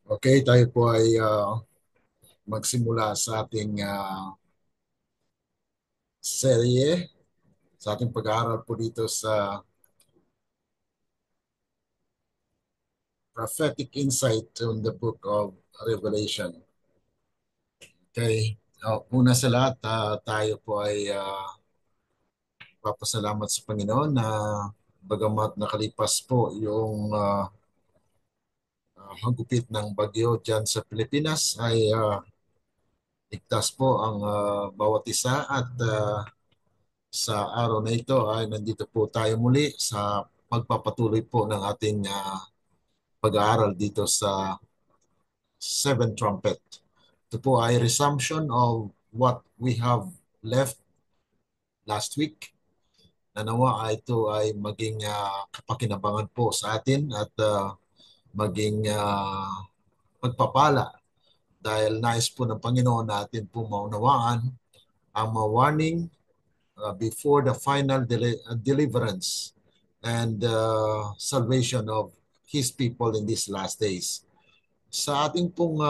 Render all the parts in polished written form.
Okay, tayo po ay magsimula sa ating serye, sa ating pag-aaral po dito sa prophetic insight on the book of Revelation. Okay, una sa lahat, tayo po ay papasalamat sa Panginoon na bagamat nakalipas po yung hagupit ng bagyo dyan sa Pilipinas ay ligtas po ang bawat isa at sa araw na ito ay nandito po tayo muli sa pagpapatuloy po ng ating pag-aaral dito sa Seven Trumpet. Ito po ay resumption of what we have left last week. Nanawa ay ito ay maging kapakinabangan po sa atin at maging pagpapala dahil nais po ng Panginoon natin po maunawaan ang mga warning before the final deliverance and salvation of His people in these last days. Sa ating pong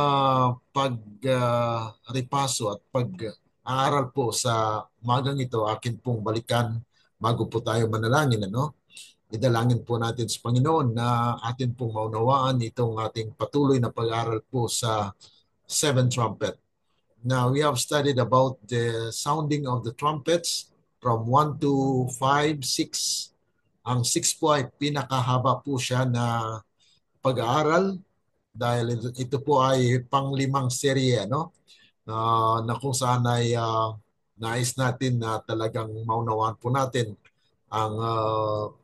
pag-repaso at pag-aaral po sa magang ito, akin pong balikan bago po tayo manalangin. Idalangin po natin sa Panginoon na atin pong maunawaan itong ating patuloy na pag-aaral po sa Seven Trumpet. Now, we have studied about the sounding of the trumpets from 1 to 5, 6. Ang 6 po ay pinakahaba po siya na pag-aaral dahil ito po ay panglimang serye, na kung saan ay nais natin na talagang maunawaan po natin ang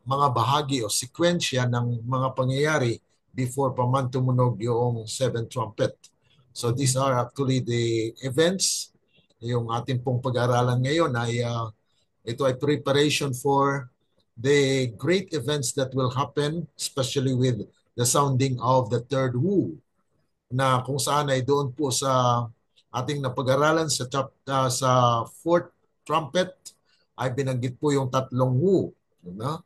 mga bahagi o sekwensya ng mga pangyayari before pa man tumunog yung seventh trumpet. So these are actually the events. Yung ating pong pag-aaralan ngayon ay ito ay preparation for the great events that will happen, especially with the sounding of the third woe, na kung saan ay doon po sa ating napag-aralan sa fourth trumpet ay binanggit po yung tatlong woo. No?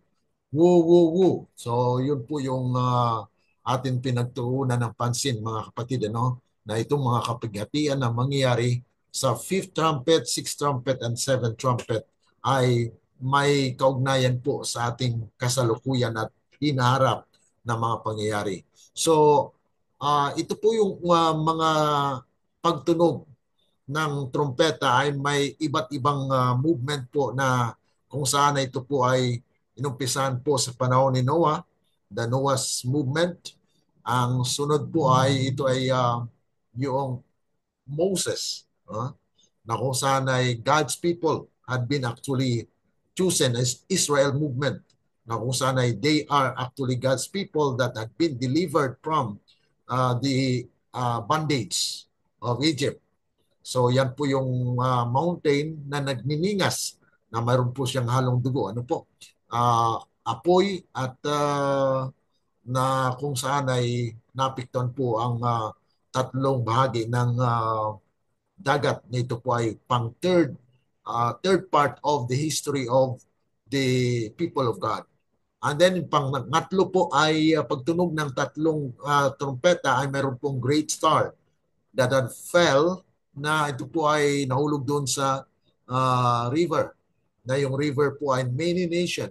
Woo, woo, woo. So yun po yung ating pinagtuunan ng pansin mga kapatid, na itong mga kapighatian na mangyayari sa fifth trumpet, sixth trumpet, and seventh trumpet ay may kaugnayan po sa ating kasalukuyan at hinaharap na mga pangyayari. So ito po yung mga pagtunog ng trumpeta ay may iba't ibang movement po na kung saan ito po ay inumpisahan po sa panahon ni Noah, the Noah's movement. Ang sunod po ay ito ay yung Moses, na kung saan ay God's people had been actually chosen as Israel movement, na kung saan ay they are actually God's people that had been delivered from the bondage of Egypt. So yan po yung mountain na nagniningas na mayroon po siyang halong dugo. Ano po? Apoy at na kung saan ay napiktuan po ang tatlong bahagi ng dagat. Nito po ay pang third part of the history of the people of God. And then pang ngatlo po ay pagtunog ng tatlong trumpeta ay mayroon pong great star that had fell, na ito po ay nahulog doon sa river, na yung river po ay many nation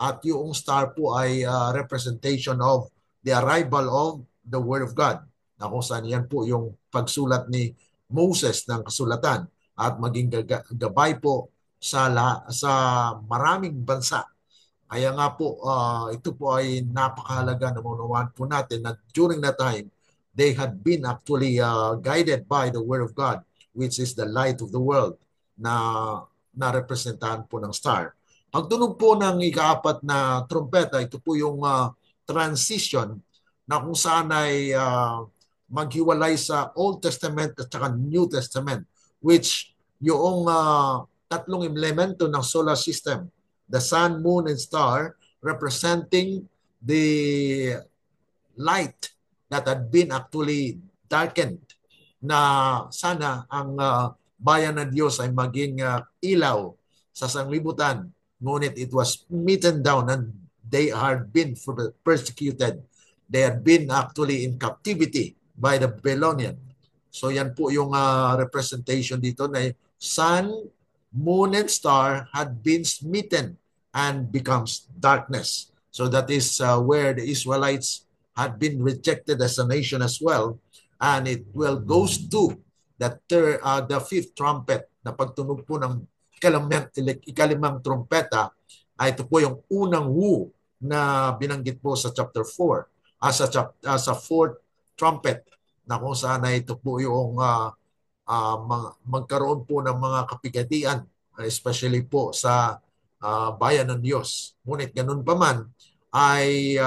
at yung star po ay representation of the arrival of the Word of God, na kung saan yan po yung pagsulat ni Moses ng kasulatan at maging gabay po sa maraming bansa. Kaya nga po, ito po ay napakahalaga na maunawaan po natin na during that time, they had been actually guided by the Word of God, which is the light of the world, na representahan po ng star. Pagtunog po ng ikaapat na trumpeta, ito po yung transition na kung saan ay maghiwalay sa Old Testament at saka New Testament, which yung tatlong elemento ng solar system, the sun, moon, and star, representing the light that had been actually darkened, na sana ang bayan ng Diyos ay maging ilaw sa sanglibutan. Ngunit it was smitten down and they had been persecuted. They had been actually in captivity by the Babylonian. So yan po yung representation dito na sun, moon, and star had been smitten and becomes darkness. So that is where the Israelites had been rejected as a nation as well. And it will goes to the fifth trumpet na pagtunog po ng ikalimang trumpeta ay ito po yung unang wu na binanggit po sa chapter 4 sa fourth trumpet na kung saan ay ito po yung magkaroon po ng mga kapigatian, especially po sa bayan ng Diyos. Ngunit ganun pa man ay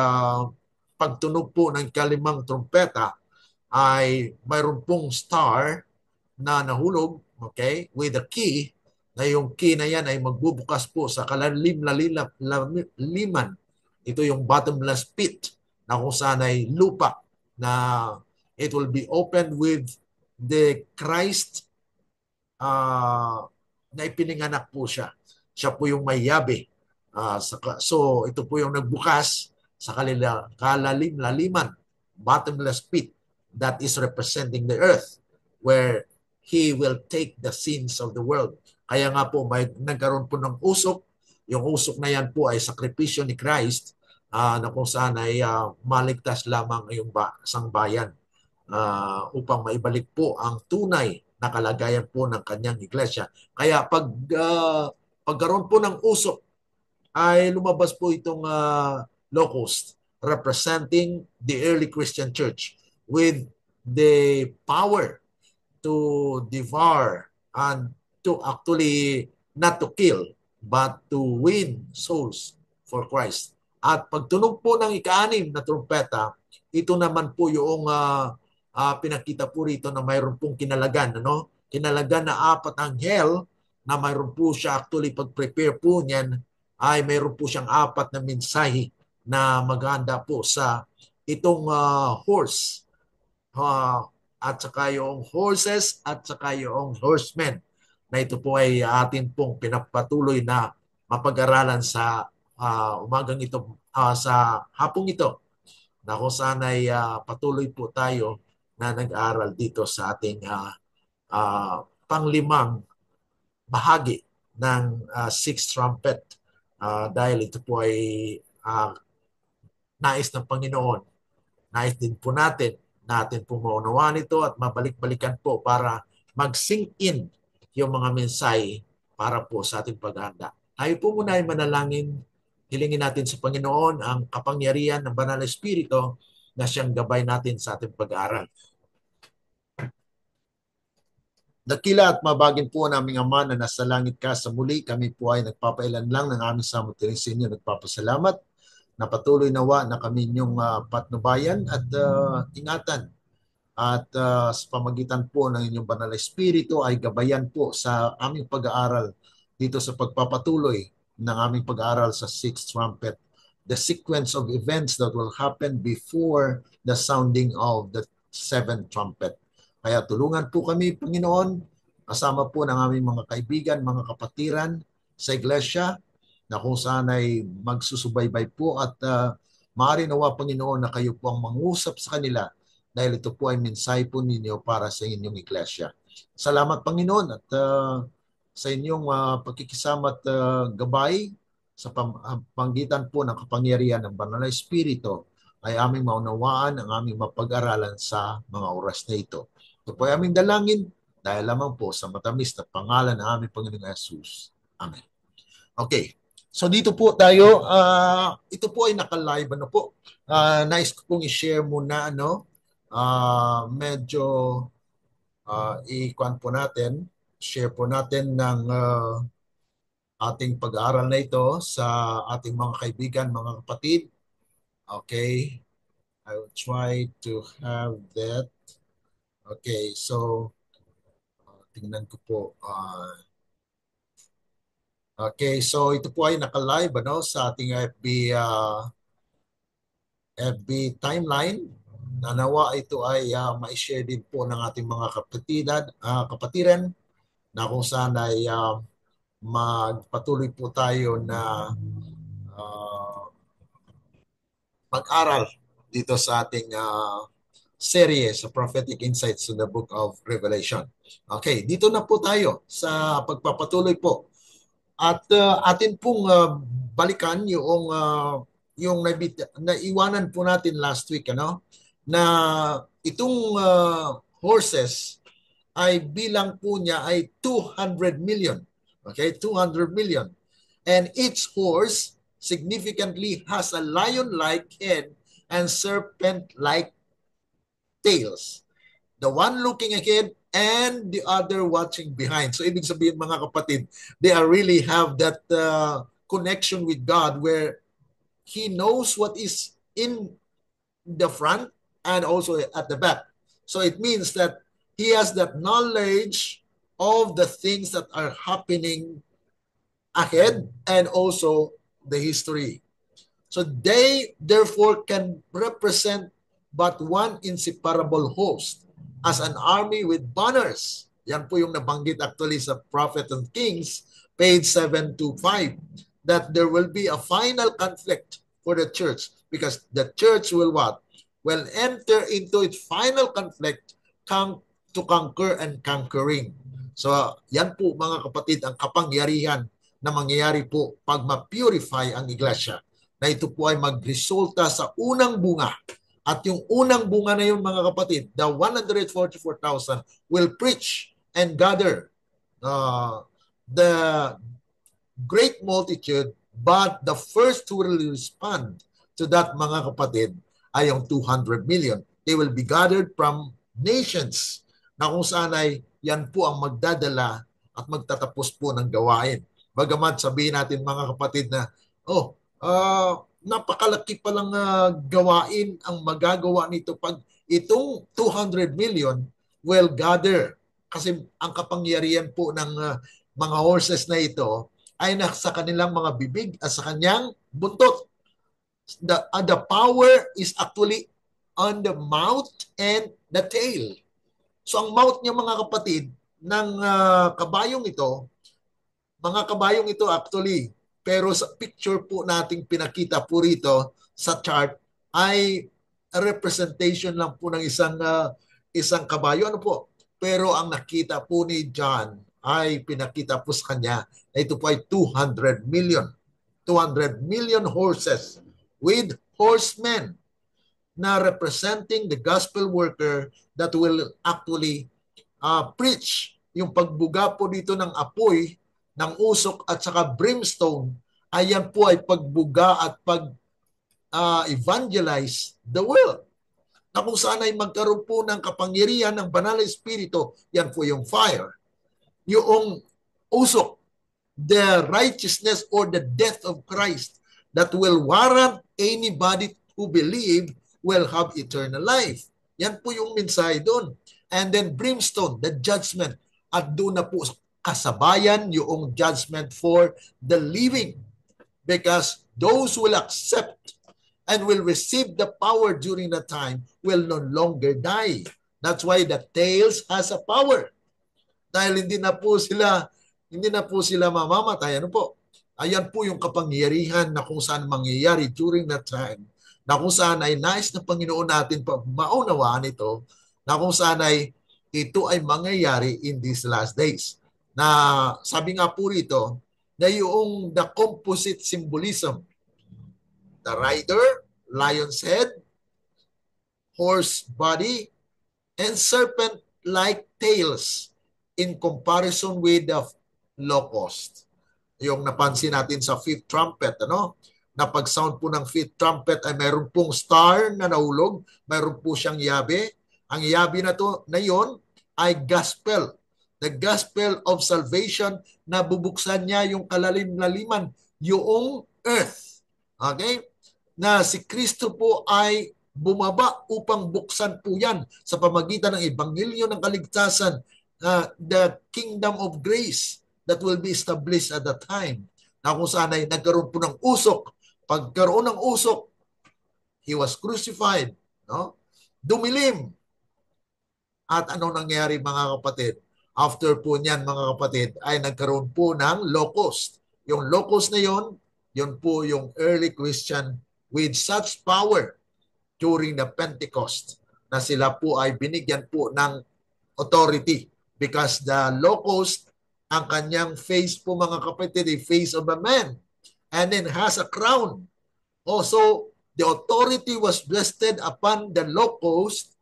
pagtunog po ng kalimang trumpeta ay mayroon pong star na nahulog, okay, with a key, na yung key na yan ay magbubukas po sa liman. Ito yung bottomless pit na kung saan ay lupa na it will be opened with the Christ na ipininganak po siya. Siya po yung may yabe. So ito po yung nagbukas sa kalalim-laliman, bottomless pit that is representing the earth where He will take the sins of the world. Kaya nga po may nagkaroon po ng usok. Yung usok na yan po ay sakripisyo ni Christ na kung saan ay maligtas lamang yung isang bayan upang maibalik po ang tunay na kalagayan po ng kanyang iglesia. Kaya pagkaroon po ng usok ay lumabas po itong locust representing the early Christian church with the power to devour and to actually not to kill but to win souls for Christ. At pagtunog po ng ika-anim na trumpeta, ito naman po yung pinakita po rito na mayroon pong kinalagan. Ano? Kinalagan na apat anghel na mayroon po siya actually pag-prepare po niyan ay mayroon po siyang apat na mensahe na maganda po sa itong horse at saka yung horses at saka yung horsemen na ito po ay atin pong pinapatuloy na mapag-aralan sa umagang ito, sa hapong ito na kung saan ay patuloy po tayo na nag-aaral dito sa ating panglimang bahagi ng sixth trumpet dahil ito po ay nais ng Panginoon. Nais din po natin po maunawaan ito at mabalik-balikan po para mag-sink in yung mga mensahe para po sa ating paghahanda. Tayo po muna ay manalangin. Hilingin natin sa Panginoon ang kapangyarihan ng Banal na Espiritu na siyang gabay natin sa ating pag-aaral. Dakila at mabagin po naming Ama na nasa langit ka, sa muli kami po ay nagpapailan lang ng aming samutiling sa inyo. Nagpapasalamat na patuloy nawa na kami inyong patnubayan at ingatan. At sa pamagitan po ng inyong Banal na Espiritu ay gabayan po sa aming pag-aaral dito sa pagpapatuloy ng aming pag-aaral sa sixth trumpet. The sequence of events that will happen before the sounding of the seventh trumpet. Kaya tulungan po kami, Panginoon, kasama po ng aming mga kaibigan, mga kapatiran sa iglesia na kung saan ay magsusubaybay po at maaari nawa, Panginoon, na kayo po ang mangusap sa kanila dahil ito po ay mensahe po ninyo para sa inyong iglesia. Salamat, Panginoon, at sa inyong pagkikisama at gabay sa panggitan po ng kapangyarihan ng Banal na Espiritu ay aming maunawaan ang aming mapag-aralan sa mga oras na ito. Ito po ay aming dalangin dahil lamang po sa matamis na pangalan ng aming Panginoong Jesus. Amen. Okay. So dito po tayo, ito po ay naka-live ano po. Nice ko pong i-share muna medyo i-kuan po natin, share po natin ng ating pag-aaral na ito sa ating mga kaibigan, mga kapatid. Okay. I will try to have that. Okay, so tingnan ko po. Okay, so ito po ay naka-live sa ating FB timeline. Nanawa ito ay ma-share din po ng ating mga kapatiran na kung saan ay magpatuloy po tayo na mag-aral dito sa ating serye sa Prophetic Insights in the Book of Revelation. Okay, dito na po tayo sa pagpapatuloy po. At atin pong balikan yung naiwanan po natin last week, ano, na itong horses ay bilang po niya ay 200 million. Okay, 200 million. And each horse significantly has a lion-like head and serpent-like tails. The one looking ahead and the other watching behind. So ibig sabihin mga kapatid, they are really have that connection with God where He knows what is in the front and also at the back. So it means that He has that knowledge of the things that are happening ahead and also the history. So they therefore can represent but one inseparable host as an army with banners. Yan po yung nabanggit actually sa Prophet and Kings, page 725, that there will be a final conflict for the church because the church will what? Will enter into its final conflict to conquer and conquering. So yan po mga kapatid ang kapangyarihan na mangyayari po pag ma-purify ang iglesia, na ito po ay magresulta sa unang bunga. At yung unang bunga na yun mga kapatid, the 144,000 will preach and gather the great multitude, but the first who will respond to that mga kapatid ay yung 200 million. They will be gathered from nations na kung saan ay yan po ang magdadala at magtatapos po ng gawain. Bagamat sabihin natin mga kapatid na, napakalaki palang gawain ang magagawa nito pag itong 200 million will gather. Kasi ang kapangyarihan po ng mga horses na ito ay nasa kanilang mga bibig at sa kanyang buntot. The power is actually on the mouth and the tail. So ang mouth niya mga kapatid ng kabayong ito, mga kabayong ito actually, pero sa picture po nating pinakita po rito sa chart ay representation lang po ng isang kabayo. Ano po? Pero ang nakita po ni John ay pinakita po sa kanya na ito po ay 200 million. 200 million horses with horsemen na representing the gospel worker that will actually preach. Yung pagbuga po dito ng apoy, ng usok at saka brimstone, ayan po ay pagbuga at pag-evangelize the world. Na kung saan ay magkaroon po ng kapangyarihan ng banal na espiritu, yan po yung fire. Yung usok, the righteousness or the death of Christ that will warrant anybody who believe will have eternal life. Yan po yung mensahe doon. And then brimstone, the judgment. At doon na po kasabayan yung judgment for the living. Because those who will accept and will receive the power during that time will no longer die. That's why the tails has a power. Dahil hindi na po sila mamamatay. Ano po? Ayan po yung kapangyarihan na kung saan mangyayari during that time. Na kung saan ay nais na Panginoon natin pa maunawaan ito, na kung saan ay ito ay mangyayari in these last days. Na sabi nga po rito, na yung the composite symbolism, the rider, lion's head, horse body, and serpent-like tails in comparison with the locust. Yung napansin natin sa fifth trumpet, ano? Na pag-sound po ng fifth trumpet ay mayroon pong star na nahulog, mayroon po siyang yabe. Ang yabe na to na yon ay gospel. The gospel of salvation na bubuksan niya yung kalalim-laliman, yung earth. Okay? Na si Kristo po ay bumaba upang buksan po yan sa pamagitan ng ebanghelyo ng kaligtasan, the kingdom of grace that will be established at that time. Na kung saan ay nagkaroon po ng usok. Pagkaroon ng usok, He was crucified. No? Dumilim. At anong nangyari mga kapatid? After po niyan mga kapatid, ay nagkaroon po ng locust. Yung locust na yon, yun po yung early Christian with such power during the Pentecost. na sila po ay binigyan po ng authority because the locust, ang kanyang face po mga kapatid, the face of a man, and then has a crown. Also, the authority was vested upon the locust.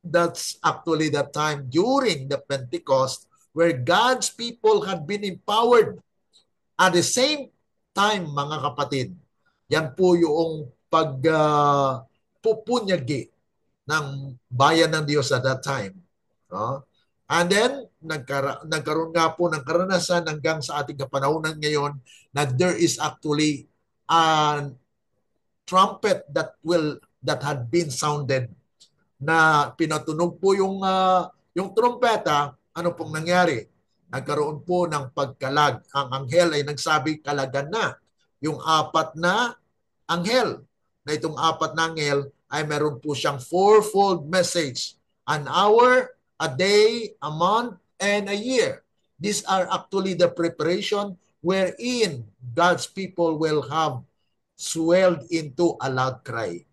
That's actually the time during the Pentecost where God's people had been empowered. At the same time, mga kapatid, yan po yung pagpupunyagi ng bayan ng Diyos at that time. No? And then, nagkaroon nga po ng karanasan hanggang sa ating kapanahunan ngayon na there is actually a trumpet that had been sounded, na pinatunog po yung trumpeta. Ano pong nangyari? Nagkaroon po ng pagkalag. Ang anghel ay nagsabi, kalagan na. Yung apat na anghel, na itong apat na anghel ay meron po siyang fourfold message. An hour, a day, a month, and a year. These are actually the preparation wherein God's people will have swelled into a loud cry.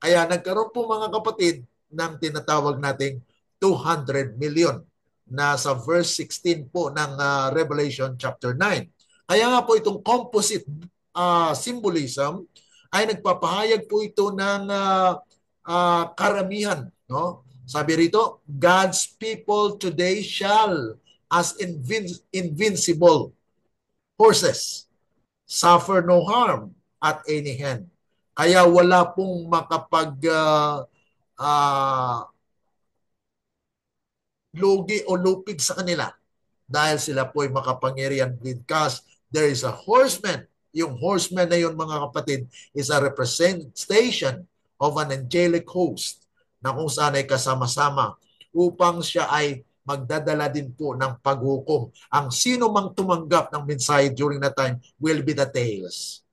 Kaya nagkaroon po mga kapatid ng tinatawag nating 200 million na sa verse 16 po ng Revelation chapter 9. Kaya nga po itong composite symbolism ay nagpapahayag po ito ng karamihan. No? Sabi rito, God's people today shall as invincible horses suffer no harm at any hand. Kaya wala pong lugi o lupig sa kanila dahil sila po ay makapangyarihan because there is a horseman. Yung horseman na yun mga kapatid is a representation of an angelic host na kung saan ay kasama-sama upang siya ay magdadala din po ng paghukom. Ang sino mang tumanggap ng mensahe during that time will be the tails.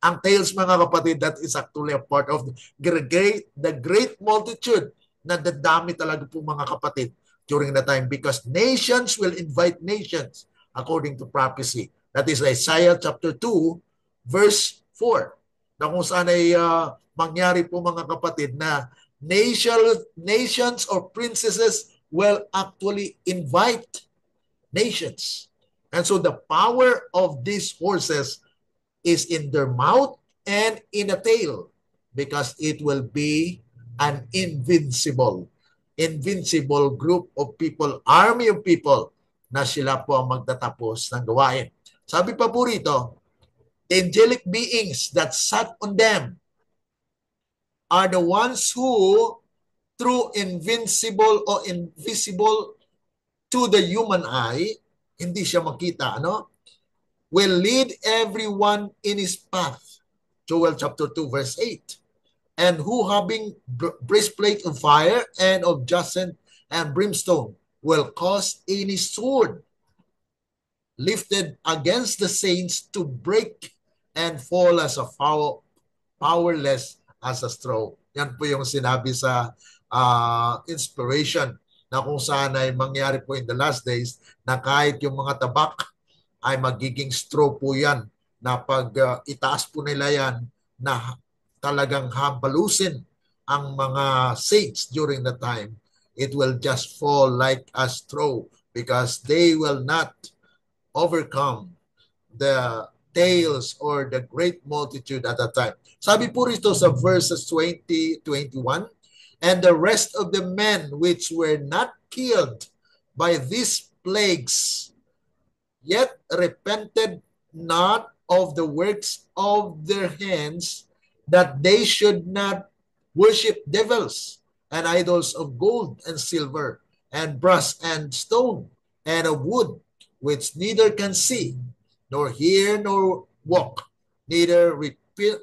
Ang tails mga kapatid, that is actually a part of the great multitude na dadami talaga po mga kapatid during that time because nations will invite nations according to prophecy. That is Isaiah chapter 2 verse 4 na kung saan ay mangyari po mga kapatid na nations or princesses will actually invite nations. And so the power of these horses is in their mouth and in a tail because it will be an invincible group of people, army of people na sila po ang magtatapos ng gawain. Sabi pa po rito, the angelic beings that sat on them are the ones who, through invincible or invisible to the human eye, hindi siya makita, will lead everyone in his path. Joel chapter 2 verse 8. And who having breastplate of fire and of jacinth and brimstone will cause any sword lifted against the saints to break and fall as a powerless as a straw. Yan po yung sinabi sa inspiration na kung saan ay mangyari po in the last days na kahit yung mga tabak ay magiging straw po yan na pag itaas po nila yan na talagang habalusin ang mga saints during the time, it will just fall like a straw because they will not overcome the tails or the great multitude at that time. Sabi po rito sa verses 20, 21, and the rest of the men which were not killed by these plagues yet repented not of the works of their hands, that they should not worship devils and idols of gold and silver and brass and stone and of wood, which neither can see, nor hear, nor walk, neither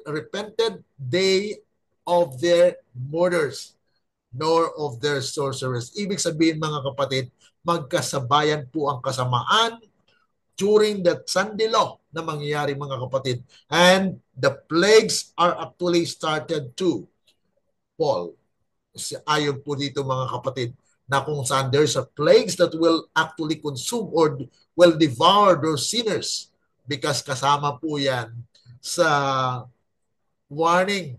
repented they of their murders, nor of their sorcerers. Ibig sabihin mga kapatid, magkasabayan po ang kasamaan during that Sunday law na mangyayari mga kapatid. And the plagues are actually started to fall. Ayon po dito mga kapatid, na kung saan there's a plagues that will actually consume or will devour those sinners because kasama po yan sa warning,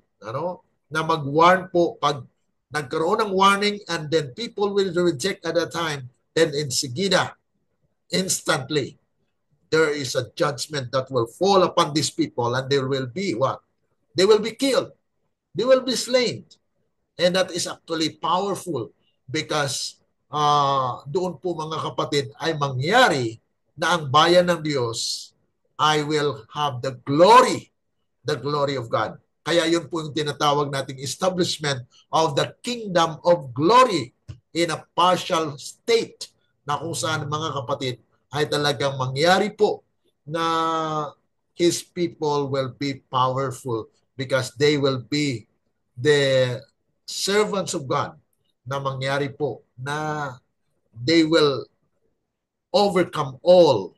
na mag-warn po pag nagkaroon ng warning and then people will reject at that time, then insigida, instantly, there is a judgment that will fall upon these people and there will be what? They will be killed. They will be slain. And that is actually powerful because doon po mga kapatid ay mangyari na ang bayan ng Diyos I will have the glory of God. Kaya yun po yung tinatawag nating establishment of the kingdom of glory in a partial state na kung saan mga kapatid ay talagang mangyari po na His people will be powerful because they will be the servants of God na mangyari po na they will overcome all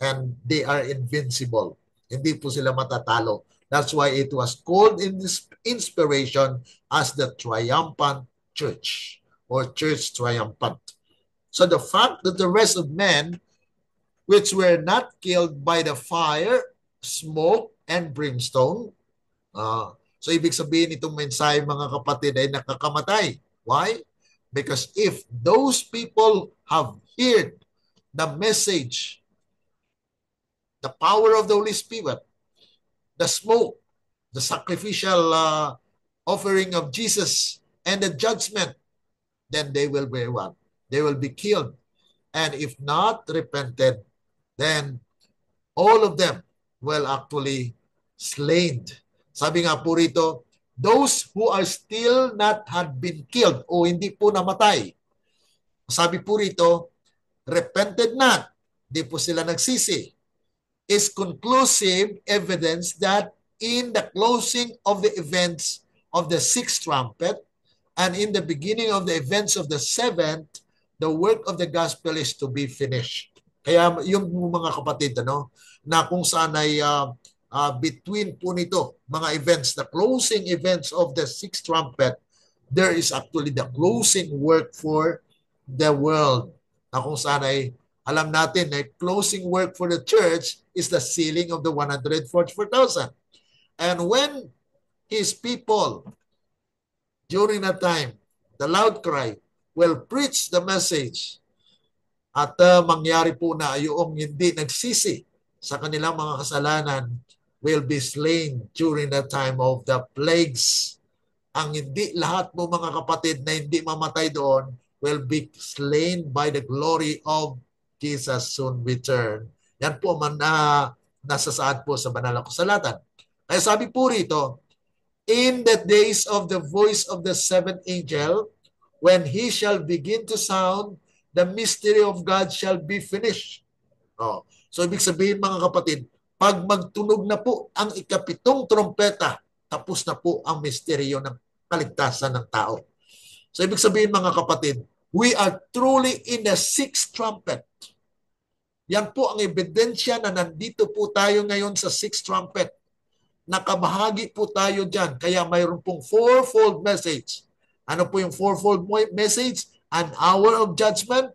and they are invincible. Hindi po sila matatalo. That's why it was called in this inspiration as the triumphant church or church triumphant. So the fact that the rest of men which were not killed by the fire, smoke, and brimstone. So ibig sabihin itong mensahe mga kapatid ay nakakamatay. Why? Because if those people have heard the message, the power of the Holy Spirit, the smoke, the sacrificial offering of Jesus, and the judgment, then they will be what? They will be killed. And if not repented, then all of them will actually slain. Sabi nga po rito, those who are still not had been killed o hindi po namatay. Sabi po rito, repented not, di po sila nagsisi, is conclusive evidence that in the closing of the events of the sixth trumpet and in the beginning of the events of the seventh, the work of the gospel is to be finished. Kaya yung mga kapatid, na kung saan ay between po nito, mga events, the closing events of the sixth trumpet, there is actually the closing work for the world. Na kung saan ay alam natin na closing work for the church is the sealing of the 144,000. And when His people, during that time, the loud cry, will preach the message at mangyari po na yung hindi nagsisi sa kanilang mga kasalanan will be slain during the time of the plagues. Ang hindi lahat po mga kapatid na hindi mamatay doon will be slain by the glory of Jesus soon return. Yan po man nasasaad po sa banal na kasulatan. Kaya sabi po rito, in the days of the voice of the seventh angel, when he shall begin to sound, the mystery of God shall be finished. So ibig sabihin mga kapatid, pag magtunog na po ang ikapitong trompeta, tapos na po ang misteryo ng kaligtasan ng tao. So ibig sabihin mga kapatid, we are truly in the sixth trumpet. Yan po ang ebidensya na nandito po tayo ngayon sa sixth trumpet. Nakabahagi po tayo dyan. Kaya mayroon pong fourfold message. Ano po yung fourfold message? An hour of judgment,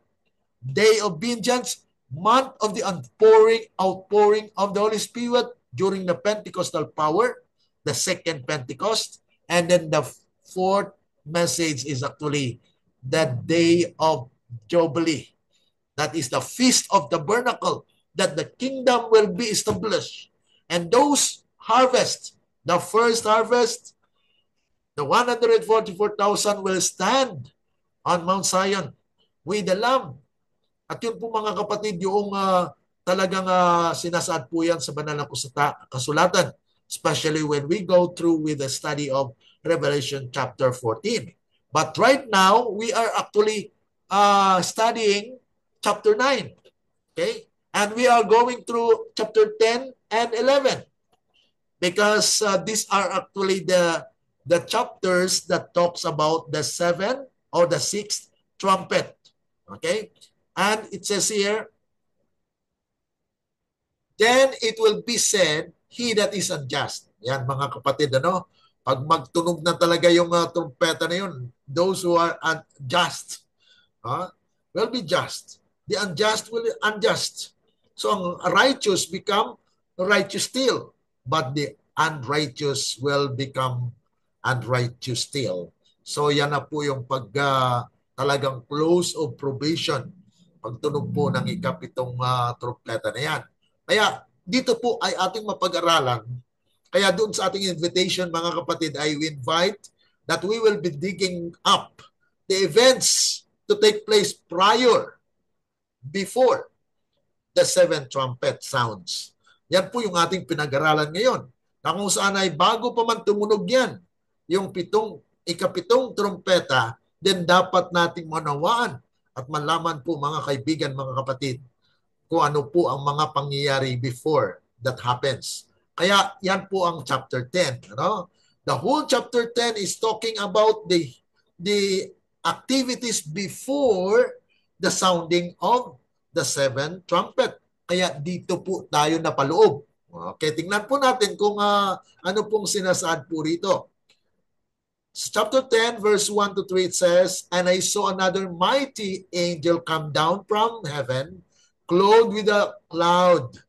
day of vengeance, month of the outpouring of the Holy Spirit during the Pentecostal power, the second Pentecost, and then the fourth message is actually the day of Jubilee. That is the Feast of the Tabernacle, that the kingdom will be established. And those harvests, the first harvest, the 144,000 will stand on Mount Zion with the Lamb. At yun po mga kapatid, yung talagang sinasaad po yan sa banal na kasulatan, especially when we go through with the study of Revelation chapter 14. But right now, we are actually studying chapter 9. Okay? And we are going through chapter 10 and 11 because these are actually the chapters that talks about the seventh or the sixth trumpet. Okay? And it says here, then it will be said, he that is unjust. Yan mga kapatid, pag magtunog na talaga yung trumpeta na yun, those who are unjust will be just. The unjust will be unjust. So ang righteous become righteous still, but the unrighteous will become and righteous still. So yan na po yung talagang close of probation. Pagtunog po ng ikapitong trumpeta na yan. Kaya dito po ay ating mapag-aralan. Kaya doon sa ating invitation, mga kapatid, I invite that we will be digging up the events to take place before the seventh trumpet sounds. Yan po yung ating pinag-aralan ngayon. Na kung saan ay bago pa man tumunog yan, yung ikapitong trumpeta, then dapat nating manawaan at malaman po mga kaibigan, mga kapatid, kung ano po ang mga pangyayari before that happens. Kaya yan po ang chapter 10. Ano? The whole chapter 10 is talking about the activities before the sounding of the seventh trumpet. Kaya dito po tayo napaloob. Okay, tingnan po natin kung ano pong sinasaad po rito. Chapter 10, verse 1 to 3, it says, "And I saw another mighty angel come down from heaven, clothed with a cloud,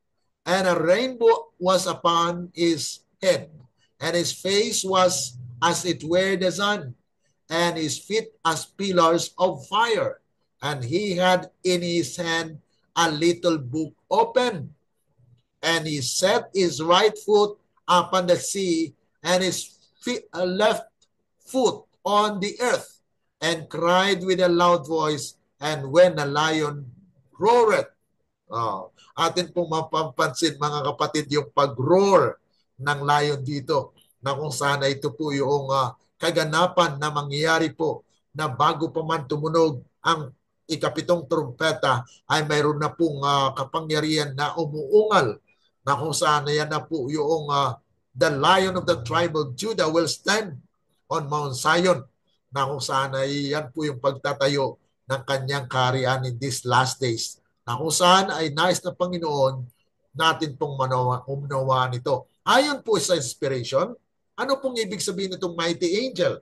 and a rainbow was upon his head, and his face was as it were the sun, and his feet as pillars of fire. And he had in his hand a little book open, and he set his right foot upon the sea, and his left foot on the earth, and cried with a loud voice, and when the lion roared." Atin pong mapapansin, mga kapatid, yung pag-roar ng lion dito, na kung sana ito po yung kaganapan na mangyayari po na bago pa man tumunog ang ikapitong trumpeta ay mayroon na pong kapangyarihan na umuungal, na kung saan yan na po yung the Lion of the tribe of Judah will stand on Mount Zion, na kung saan ay yan po yung pagtatayo ng kanyang kaharian in these last days, na kung saan ay nais na Panginoon natin pong umunawaan ito. Ayon po sa inspiration, ano pong ibig sabihin nitong mighty angel?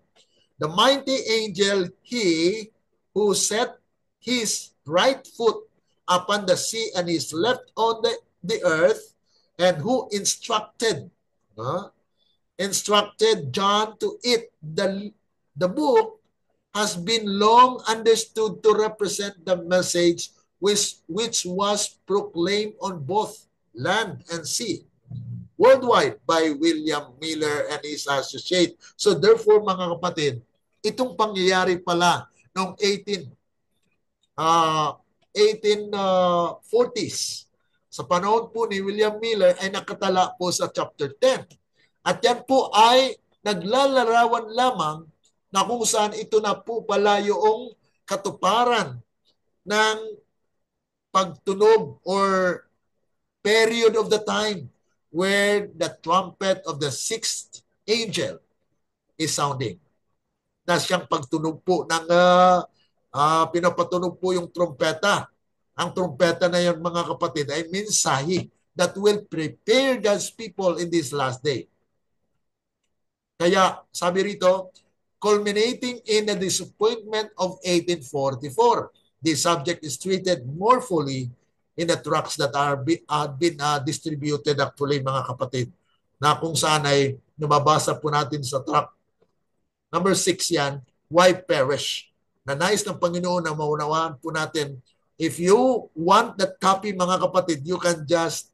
The mighty angel, he who set his right foot upon the sea and his left on the earth, and who instructed John to eat the book, has been long understood to represent the message which was proclaimed on both land and sea worldwide by William Miller and his associate. So therefore, mga kapatid, itong pangyayari pala noong 1840s, sa panahon po ni William Miller, ay nakatala po sa chapter 10. At yan po ay naglalarawan lamang na kung saan ito na po pala yung katuparan ng pagtunog or period of the time where the trumpet of the sixth angel is sounding. Na siyang pagtunog po ng pinapatunog po yung trumpeta. Ang trumpeta na yan, mga kapatid, ay mensahe that will prepare God's people in this last day. Kaya sabi rito, culminating in the disappointment of 1844. This subject is treated more fully in the tracts that are been distributed actually, mga kapatid, na kung saan ay nababasa po natin sa tract number 6 yan, Why Perish? Na nais ng Panginoon na maunawaan po natin. If you want that copy, mga kapatid, you can just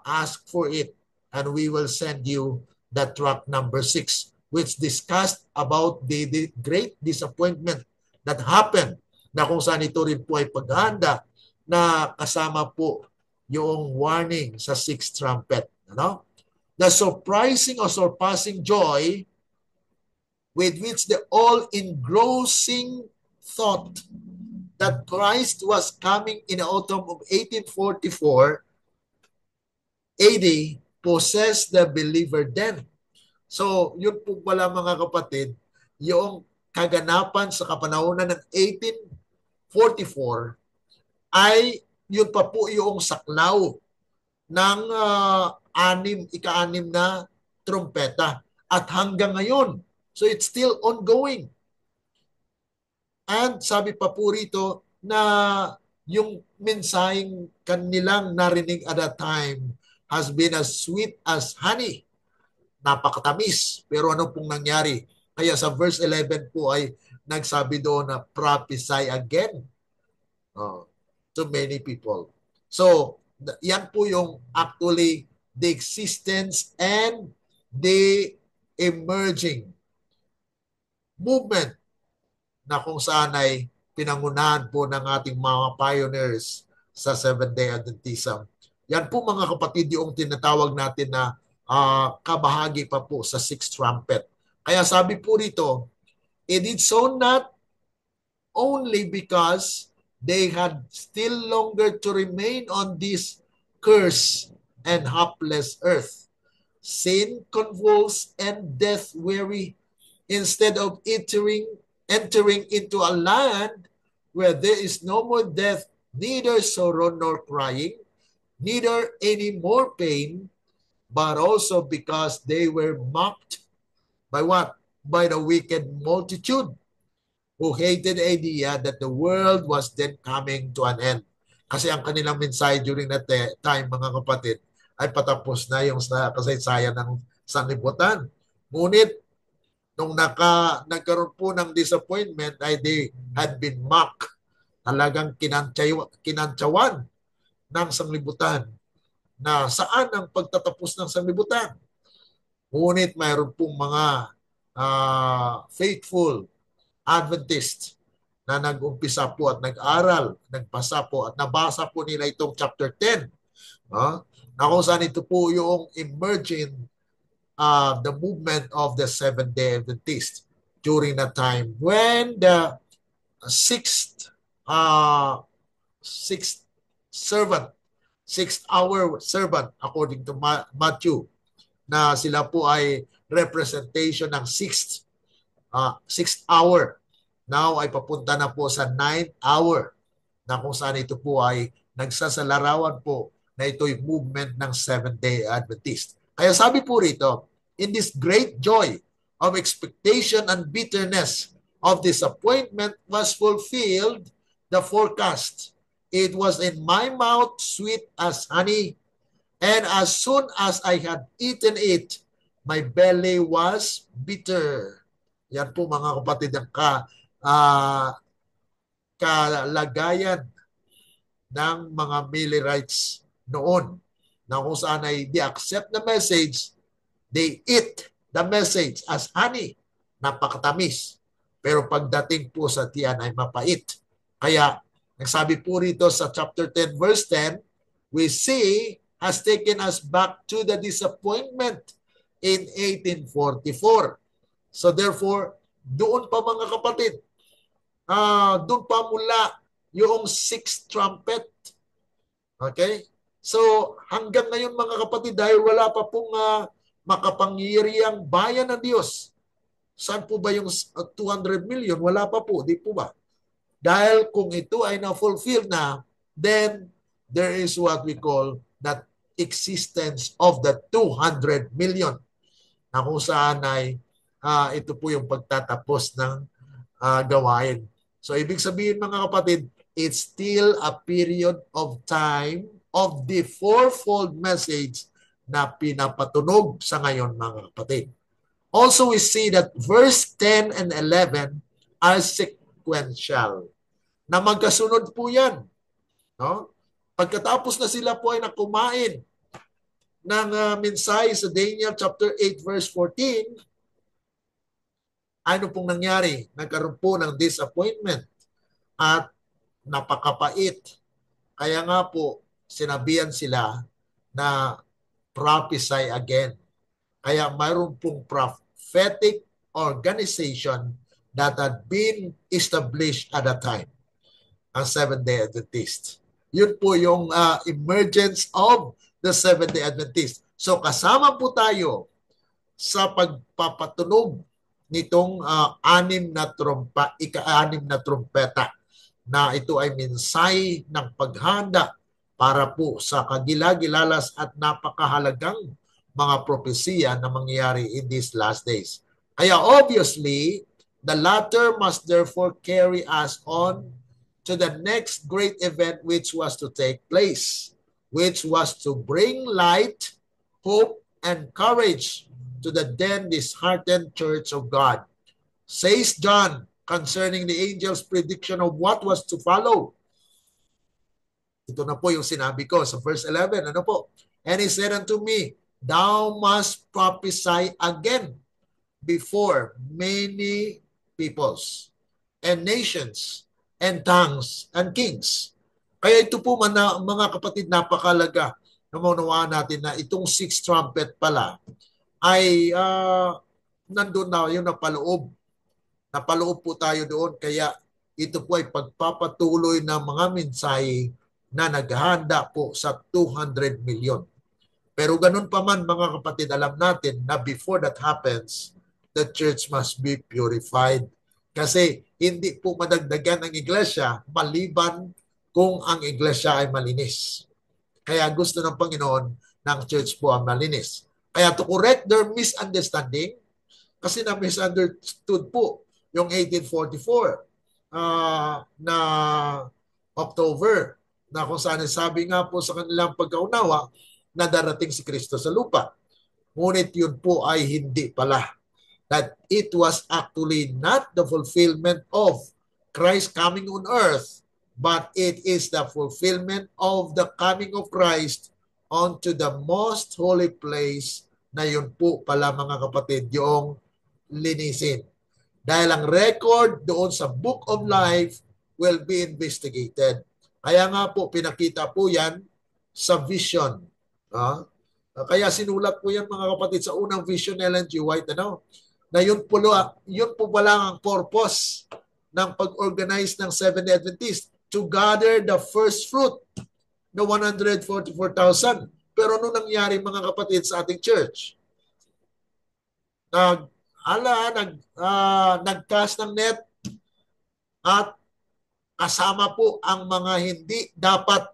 ask for it and we will send you that tract number 6, which discussed about the great disappointment that happened, na kung saan ito rin po ay paghahanda na kasama po yung warning sa sixth trumpet. Ano? The surprising or surpassing joy with which the all-engrossing thought that Christ was coming in the autumn of 1844 AD possessed the believer then. So, yun po pala, mga kapatid, yung kaganapan sa kapanahonan ng 1844 ay yun pa po yung saklaw ng ika-anim na trumpeta. At hanggang ngayon, so it's still ongoing. And sabi pa po rito na yung mensaheng kanilang narinig at that time has been as sweet as honey napakatamis. Pero ano pong nangyari? Kaya sa verse 11 po ay nagsabi doon na prophesy again to many people. So, yan po yung actually the existence and the emerging movement na kung saan ay pinangunahan po ng ating mga pioneers sa Seventh-day Adventism. Yan po mga kapatid yung tinatawag natin na kabahagi pa po sa sixth trumpet. Kaya sabi po rito, it is so not only because they had still longer to remain on this cursed and hapless earth, sin convulsed and death weary, instead of entering into a land where there is no more death, neither sorrow nor crying, neither any more pain, but also because they were mocked by what? By the wicked multitude who hated the idea that the world was then coming to an end. Kasi ang kanilang mensahe during that time, mga kapatid, ay patapos na yung kasaysayan ng sanlibutan. Ngunit, nung nagkaroon po ng disappointment, ay they had been mocked. Talagang kinantsawan ng sanlibutan na saan ang pagtatapos ng sanlibutan. Ngunit mayroon pong mga faithful Adventist na nag-umpisa po at nag-aral, nagpasa po at nabasa po nila itong chapter 10. Na kung saan ito po yung emerging the movement of the Seventh-day Adventist during that time when the sixth hour servant according to Matthew, na sila po ay representation ng sixth hour. Now ay papunta na po sa 9th hour na kung saan ito po ay nagsasalarawan po na ito'y movement ng Seventh-day Adventist. Kaya sabi po rito, in this great joy of expectation and bitterness of disappointment was fulfilled the forecast. It was in my mouth sweet as honey, and as soon as I had eaten it, my belly was bitter. Yan po mga kapatid ang kalagayan ng mga Millerites noon, na kung saan ay they accept the message, they eat the message as honey, napakatamis. Pero pagdating po sa tiyan ay mapait. Kaya, nagsabi po rito sa chapter 10 verse 10, we see has taken us back to the disappointment in 1844. So therefore, doon pa mga kapatid, doon pa mula yung sixth trumpet. Okay? So hanggang ngayon mga kapatid, dahil wala pa pong makapangyarihang bayan ng Diyos, saan po ba yung 200 million? Wala pa po, di po ba? Dahil kung ito ay na-fulfill na, then there is what we call that existence of the 200 million na kung saan ay ito po yung pagtatapos ng gawain. So ibig sabihin mga kapatid, it's still a period of time of the fourfold message na pinapatunog sa ngayon mga kapatid. Also we see that verse 10 and 11 are sequential. Na magkasunod po yan. No? Pagkatapos na sila po ay nakumain ng mensahe sa Daniel chapter 8 verse 14, ano pong nangyari? Nagkaroon po ng disappointment at napakapait. Kaya nga po, sinabihan sila na prophesy again. Kaya mayroon pong prophetic organization that had been established at that time, ang Seventh-day Adventist. Yun po yung emergence of the Seventh-day Adventist. So kasama po tayo sa pagpapatunog nitong ika-anim na trumpeta, na ito ay mensahe ng paghanda para po sa kagilagilalas at napakahalagang mga propesiya na mangyayari in these last days. Kaya obviously, the latter must therefore carry us on to the next great event which was to take place, which was to bring light, hope, and courage to the then disheartened church of God. Says John concerning the angel's prediction of what was to follow. Ito na po yung sinabi ko sa verse 11. Ano po? And he said unto me, thou must prophesy again before many peoples and nations and tongues and kings. Kaya ito po mga kapatid, napakalaga na maunawaan natin na itong sixth trumpet pala ay nandun na yung napaloob. Napaloob po tayo doon. Kaya ito po ay pagpapatuloy ng mga mensahe na naghahanda po sa 200 million. Pero ganun pa man mga kapatid, alam natin na before that happens, the church must be purified. Kasi hindi po madagdagan ang iglesia maliban kung ang iglesia ay malinis. Kaya gusto ng Panginoon ng church po ang malinis. Kaya to correct their misunderstanding, kasi na-misunderstood po yung 1844 na October, na kung saan sabi nga po sa kanilang pagkaunawa na darating si Kristo sa lupa. Ngunit yun po ay hindi pala. That it was actually not the fulfillment of Christ coming on earth, but it is the fulfillment of the coming of Christ onto the most holy place, na yun po pala mga kapatid yung linisin. Dahil ang record doon sa Book of Life will be investigated. Kaya nga po pinakita po yan sa vision. Kaya sinulat po yan mga kapatid sa unang vision ni Ellen G. White, na yun po lang ang purpose ng pag-organize ng Seventh-day Adventist, to gather the first fruit, the 144,000. Pero ano nangyari mga kapatid sa ating church? Nag-cast ng net at kasama po ang mga hindi dapat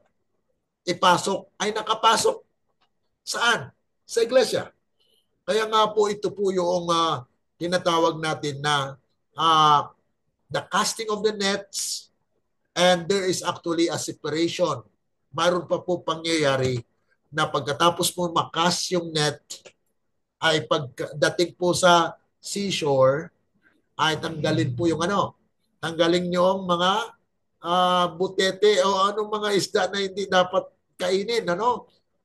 ipasok ay nakapasok. Saan? Sa iglesia. Kaya nga po ito po yung tinatawag natin na the casting of the nets, and there is actually a separation. Mayroon pa po pangyayari na pagkatapos mo makas yung net, ay pagdating po sa seashore, ay tanggalin po yung tanggalin nyo ang mga butete o anong mga isda na hindi dapat kainin.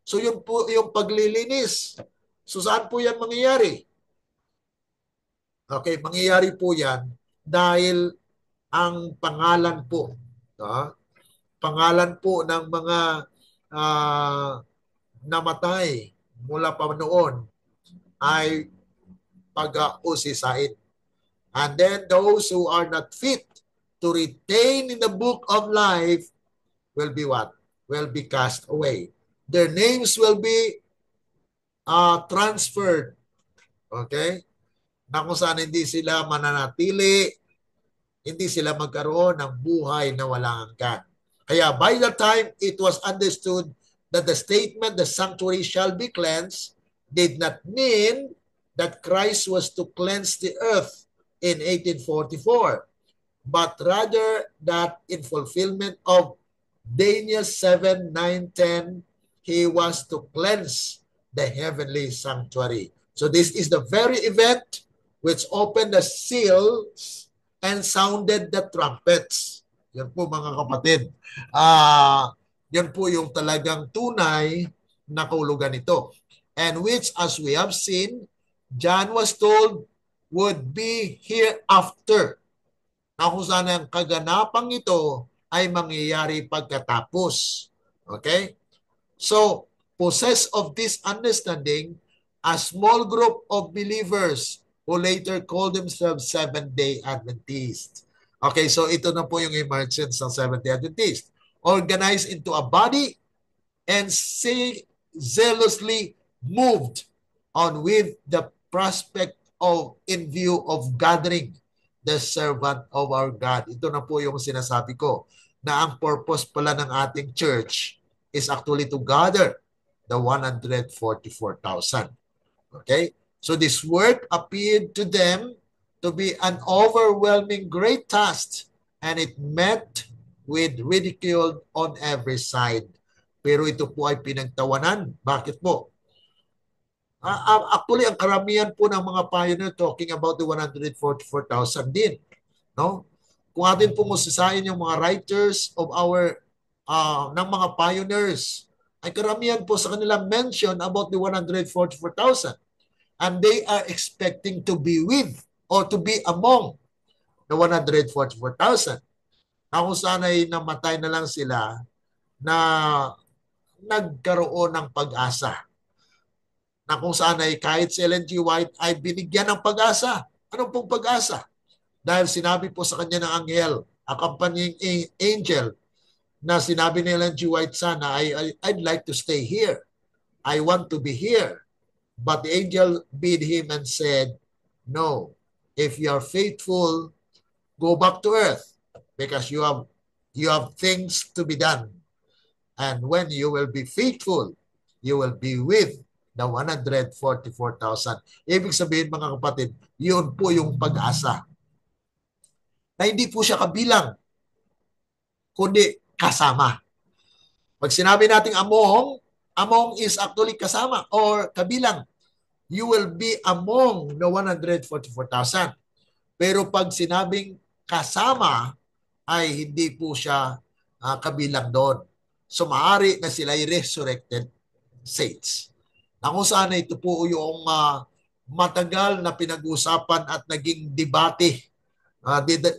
So yun po yung paglilinis. So saan po yan mangyayari? Okay, mangyayari po yan dahil ang pangalan po, pangalan po ng mga namatay mula pa noon ay pag-usisain. And then those who are not fit to retain in the book of life will be what? Will be cast away. Their names will be transferred. Okay? Na kung saan hindi sila mananatili, hindi sila magkaroon ng buhay na walang hanggan. Kaya by the time it was understood that the statement, the sanctuary shall be cleansed, did not mean that Christ was to cleanse the earth in 1844, but rather that in fulfillment of Daniel 7, 9, 10, he was to cleanse the heavenly sanctuary. So this is the very event which opened the seals and sounded the trumpets. Yan po mga kapatid. Yan po yung talagang tunay na kahulugan nito. And which, as we have seen, John was told would be hereafter. Na kung saan ang kaganapang ito ay mangyayari pagkatapos. Okay? So, possessed of this understanding, a small group of believers who later called themselves Seventh-day Adventists. Okay, so ito na po yung emergence ng Seventh-day Adventist. Organized into a body and zealously moved on with the prospect of in view of gathering the servant of our God. Ito na po yung sinasabi ko, na ang purpose pala ng ating church is actually to gather the 144,000. Okay? So this work appeared to them to be an overwhelming great task, and it met with ridicule on every side. Pero ito po ay pinagtawanan. Bakit po? Actually, ang karamihan po ng mga pioneer talking about the 144,000 din. No? Kung atin pong usisahin yung mga writers of our ng mga pioneers, ay karamihan po sa kanila mention about the 144,000. And they are expecting to be with or to be among the 144,000. Na kung saan ay namatay na lang sila na nagkaroon ng pag-asa. Na kung saan ay kahit si Ellen G. White ay binigyan ng pag-asa. Anong pong pag-asa? Dahil sinabi po sa kanya ng anghel, accompanying angel, na sinabi ni Ellen G. White sana, I'd like to stay here. I want to be here. But the angel bid him and said, no, if you are faithful, go back to earth because you have things to be done. And when you will be faithful, you will be with the 144,000. Ibig sabihin mga kapatid, yun po yung pag-asa. Na hindi po siya kabilang, kundi kasama. Pag sinabi natin among is actually kasama or kabilang. You will be among the 144,000. Pero pag sinabing kasama, ay hindi po siya kabilang doon. So maaari na sila ay resurrected saints. Na kung saan ito po yung matagal na pinag-usapan at naging debate,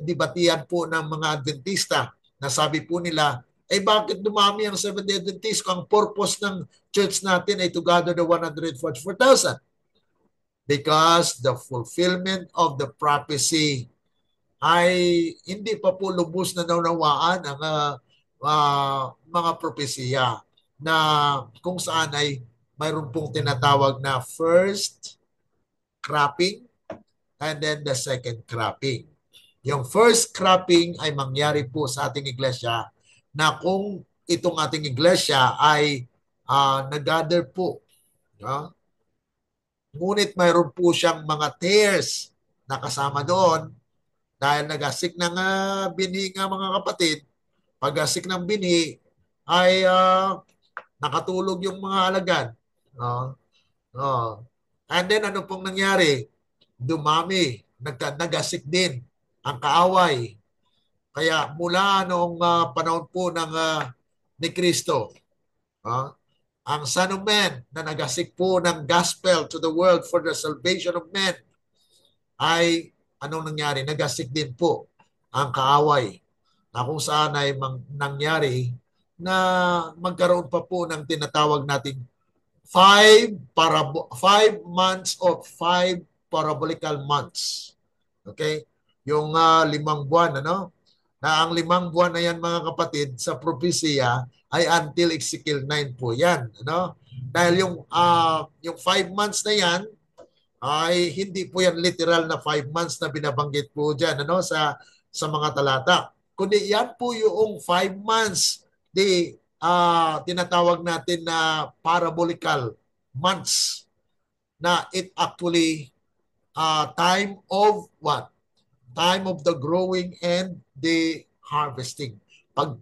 debatihan po ng mga Adventista na sabi po nila, bakit dumami ang Seventh-day Adventist kung ang purpose ng church natin ay to gather the 144,000? Because the fulfillment of the prophecy ay hindi pa po lubos na naunawaan ang mga propesya na kung saan ay mayroon pong tinatawag na first cropping and then the second cropping. Yung first cropping ay mangyari po sa ating iglesia na kung itong ating iglesia ay nag-gather po. Ngunit mayroon po siyang mga tares na kasama doon dahil nag-asik ng binhi nga mga kapatid. Pag-asik ng binhi ay nakatulog yung mga alagad. And then ano pong nangyari? Dumami, nag-asik din ang kaaway. Kaya mula noong panahon po ng ni Kristo, ang Son of Man na nagasik po ng gospel to the world for the salvation of men ay anong nangyari? Nagasik din po ang kaaway na kung saan ay nangyari na magkaroon pa po ng tinatawag nating 5 months of 5 parabolical months. Okay? Yung 5 buwan, ano? Na ang 5 buwan na yan mga kapatid sa propesya ay until Ezekiel 9 po yan. Ano? Dahil yung 5 months na yan ay hindi po yan literal na 5 months na binabanggit po dyan sa mga talata. Kundi yan po yung 5 months tinatawag natin na parabolical months na it actually time of what? Time of the growing and the harvesting. Pag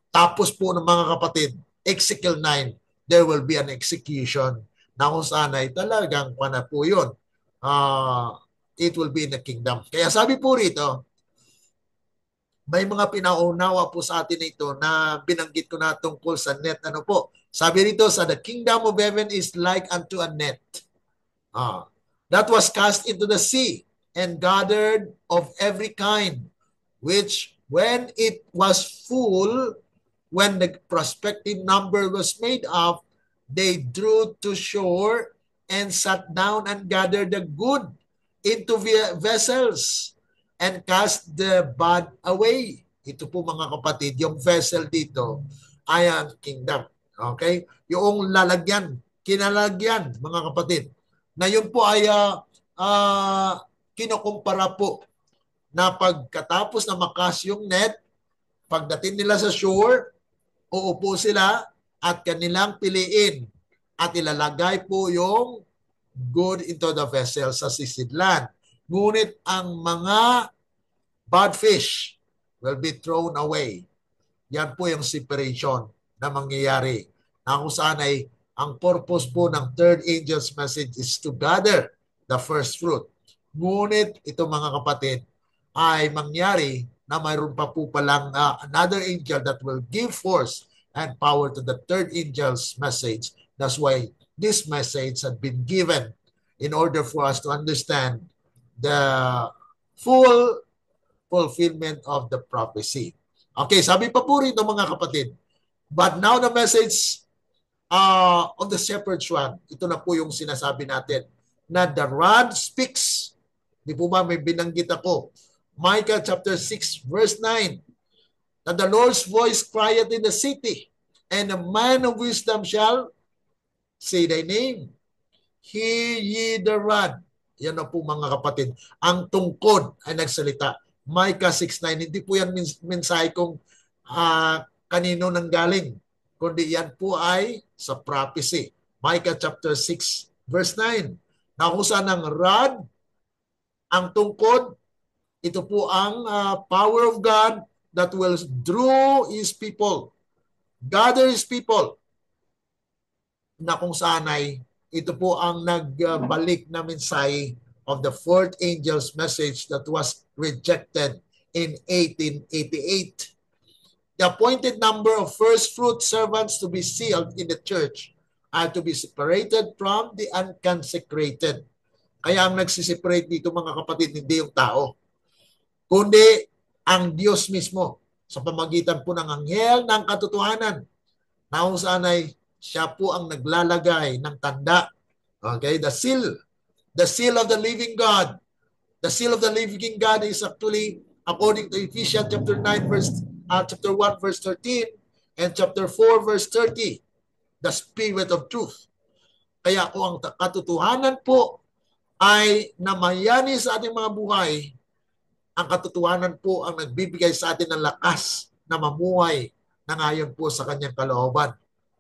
tapos po ng mga kapatid, Ezekiel 9, there will be an execution na kung saan ay talagang pana po yun. It will be in the kingdom. Kaya sabi po rito, may mga pinaunawa po sa atin ito na binanggit ko na tungkol sa net. Ano po? Sabi rito, sa the kingdom of heaven is like unto a net that was cast into the sea and gathered of every kind, which when it was full, when the prospective number was made up, they drew to shore and sat down and gathered the good into vessels and cast the bad away. Ito po mga kapatid, yung vessel dito ay ang kingdom. Okay? Yung lalagyan, kinalagyan mga kapatid, na yun po ay kinukumpara po na pagkatapos na makas yung net, pagdating nila sa shore, uupo sila at kanilang piliin at ilalagay po yung good into the vessel sa sisidlan. Ngunit ang mga bad fish will be thrown away. Yan po yung separation na mangyayari na kung saan ay Ang purpose po ng third angel's message is to gather the first fruit. Ngunit ito mga kapatid ay mangyari na mayroon pa po palang another angel that will give force and power to the third angel's message. That's why this message had been given in order for us to understand the full fulfillment of the prophecy. Okay, sabi pa po rito mga kapatid, but now the message of the shepherd's rod, ito na po yung sinasabi natin, na the rod speaks. Di po ba may binanggit ako? Micah chapter 6 verse 9, that the Lord's voice crieth in the city, and a man of wisdom shall say thy name. Hear ye the rod. Yan na po mga kapatid. Ang tungkod ay nagsalita. Micah 6:9. Hindi po yan mensahe kung kanino nang galing, kundi yan po ay sa prophecy. Micah chapter 6 verse 9. Na kung saan ang rod, ang tungkod, ito po ang power of God that will draw His people, gather His people, na kung saan ay ito po ang nagbalik na mensahe of the fourth angel's message that was rejected in 1888. The appointed number of first fruit servants to be sealed in the church are to be separated from the unconsecrated. Kaya ang nagsiseparate dito mga kapatid, hindi yung tao, kundi ang Diyos mismo sa pamagitan po ng anghel ng katotohanan, na kung saan ay siya po ang naglalagay ng tanda. Okay, the seal of the living God. The seal of the living God is actually, according to Ephesians chapter 9 chapter 1 verse 13 and chapter 4 verse 30, the spirit of truth. Kaya kung ang katotohanan po ay namayani sa ating mga buhay, ang katotohanan po ang nagbibigay sa atin ng lakas na mamuhay na ngayon po sa kanyang kalooban.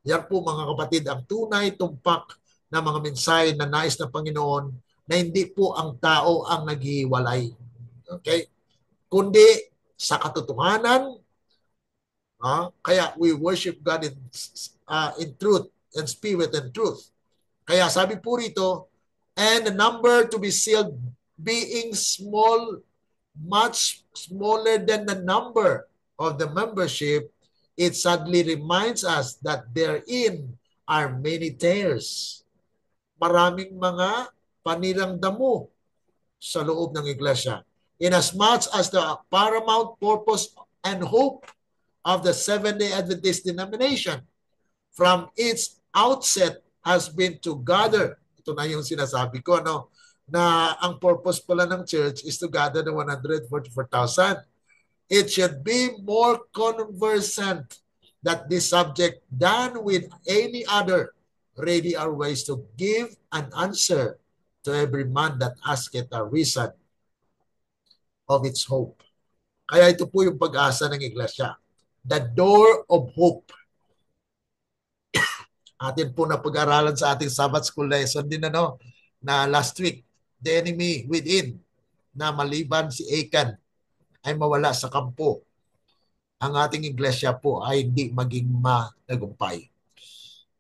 Yan po mga kapatid ang tunay tumpak na mga mensahe na nais ng Panginoon, na hindi po ang tao ang naghiwalay. Okay? Kundi sa katotohanan, kaya we worship God in truth and spirit and truth. Kaya sabi po rito, and the number to be sealed being small, much smaller than the number of the membership, it sadly reminds us that therein are many tares. Maraming mga panirang damo sa loob ng iglesia. Inasmuch as the paramount purpose and hope of the Seventh-day Adventist denomination from its outset has been to gather. Ito na yung sinasabi ko, no? Na ang purpose pala ng church is to gather the 144,000. It should be more conversant that this subject than with any other. Ready are ways to give an answer to every man that asketh a reason of its hope. Kaya ito po yung pag-asa ng iglesia. The door of hope. Atin po na pag-aralan sa ating Sabbath School lesson din na last week. The enemy within, na maliban si Achan ay mawala sa kampo, ang ating iglesia po ay hindi maging matagumpay.